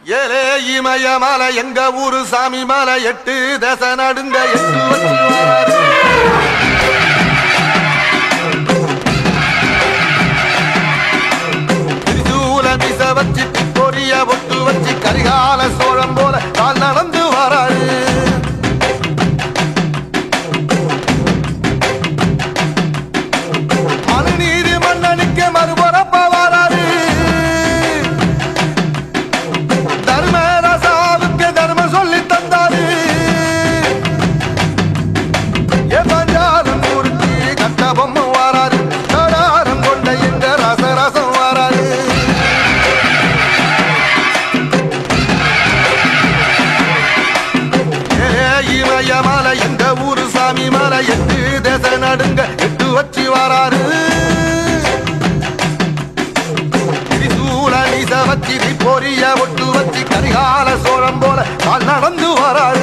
ஏலே இமய மலை எங்க ஊரு சாமி மலை 8 தேச நடுங்க 8 வச்சு வராரு. திரிசூல மிச வச்சு பொரிய ஒட்டு வச்சு கரிகால சோழம் போல கால் நடந்து வராரு. மனுநீதி மன்னனுக்கு மறுபரப்ப வராரு. தர்மராசாவுக்கு தர்மம் சொல்லி தந்தாரு. பஞ்சாரம் மூர்த்தி கட்ட பொம்மை வராரு. கடாரம் கொண்ட எங்க ரசரசம் வராரு. இமய மலை எங்க ஊரு சாமி மலை 8 தேச நடுங்க 8 வச்சு வராரு. திரிசூல மீச வச்சு பொரிய ஒட்டு வச்சு கரிகால சோழம் போல கால் நடந்து வராரு.